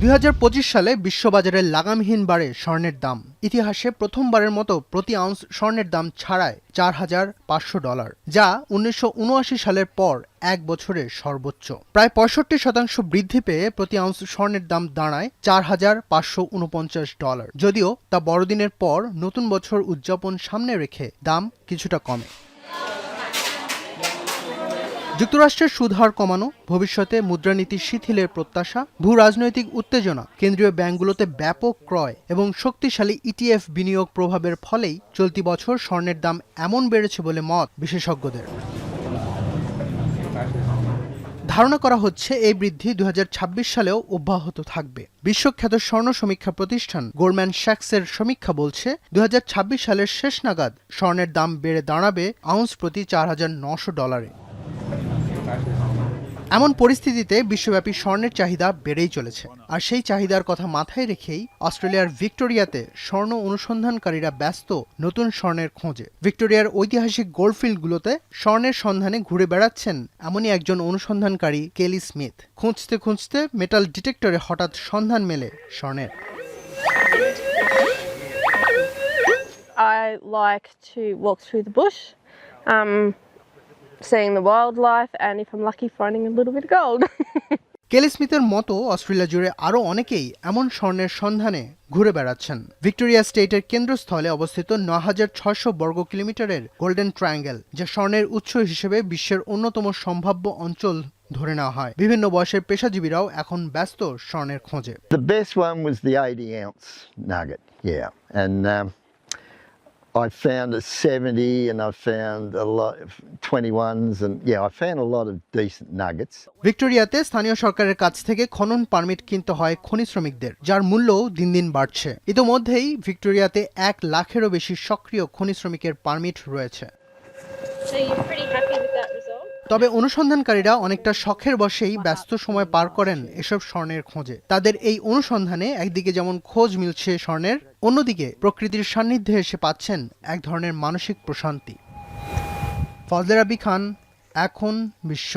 2025 সালে বিশ্ববাজারে লাগামহীন বাড়ে স্বর্ণের দাম। ইতিহাসে প্রথমবারের মতো প্রতি আউন্স স্বর্ণের দাম ছাড়ায় $4,500, যা 1979 সালের পর এক বছরের সর্বোচ্চ। প্রায় 65% বৃদ্ধি পেয়ে প্রতি আউন্স স্বর্ণের দাম দাঁড়ায় $4,549। যদিও তা বড়দিনের পর নতুন বছর উদযাপন সামনে রেখে দাম কিছুটা কমে। যুক্তরাষ্ট্রের সুদহার কমানো, ভবিষ্যতে মুদ্রানীতি শিথিলের প্রত্যাশা, ভূ রাজনৈতিক উত্তেজনা, কেন্দ্রীয় ব্যাংকগুলোতে ব্যাপক ক্রয় এবং শক্তিশালী ইটিএফ বিনিয়োগ প্রভাবের ফলেই চলতি বছর স্বর্ণের দাম এমন বেড়েছে বলে মত বিশেষজ্ঞদের। ধারণা করা হচ্ছে এই বৃদ্ধি 2026 সালেও অব্যাহত থাকবে। বিশ্বখ্যাত স্বর্ণ সমীক্ষা প্রতিষ্ঠান গোল্ডম্যান স্যাক্সের সমীক্ষা বলছে 2026 সালের শেষ নাগাদ স্বর্ণের দাম বেড়ে দাঁড়াবে আউন্স প্রতি $4,900। এমন পরিস্থিতিতে বিশ্বব্যাপী স্বর্ণের চাহিদা বেড়েই চলেছে। আর সেই চাহিদার কথা মাথায় রেখেই অস্ট্রেলিয়ার ভিক্টোরিয়াতে স্বর্ণ অনুসন্ধানকারীরা ব্যস্ত নতুন স্বর্ণের খোঁজে। ভিক্টোরিয়ার ঐতিহাসিক গোল্ডফিল্ডগুলোতে স্বর্ণের সন্ধানে ঘুরে বেড়াচ্ছেন এমনই একজন অনুসন্ধানকারী কেলি স্মিথ। খুঁজতে খুঁজতে মেটাল ডিটেক্টরে হঠাৎ সন্ধান মেলে স্বর্ণের। I like to walk through the bush, seeing the wildlife, and if I'm lucky, finding a little bit of gold. কেলি স্মিথের মতো অস্ট্রেলিয়া জুড়ে আরও অনেকেই এমন স্বর্ণের সন্ধানে ঘুরে বেড়াচ্ছেন। ভিক্টোরিয়া স্টেটের কেন্দ্রস্থলে অবস্থিত 9,600 বর্গ কিলোমিটারের গোল্ডেন ট্রায়াঙ্গেল, যা স্বর্ণের উৎস হিসেবে বিশ্বের অন্যতম সম্ভাব্য অঞ্চল ধরে নেওয়া হয়। বিভিন্ন বয়সের পেশাজীবীরাও এখন ব্যস্ত স্বর্ণের খোঁজে। The best one was the 80-ounce nugget, yeah, and I found a 70 and I found a lot of 21s, and yeah, I found a lot of decent nuggets. ভিক্টোরিয়াতে স্থানীয় সরকারের কাছ থেকে খনন পারমিট কিনতে হয় খনি শ্রমিকদের, যার মূল্য দিন দিন বাড়ছে। ইতোমধ্যেই ভিক্টোরিয়াতে 1 লাখেরও বেশি সক্রিয় খনি শ্রমিকের পারমিট রয়েছে। তবে অনুসন্ধানকারীরা অনেকটা শখের বশেই ব্যস্ত সময় পার করেন এসব স্বর্ণের খোঁজে। তাদের এই অনুসন্ধানে একদিকে যেমন খোঁজ মিলছে স্বর্ণের, অন্যদিকে প্রকৃতির সান্নিধ্যে এসে পাচ্ছেন এক ধরনের মানসিক প্রশান্তি। ফজলে রাব্বী খান, এখন বিশ্ব।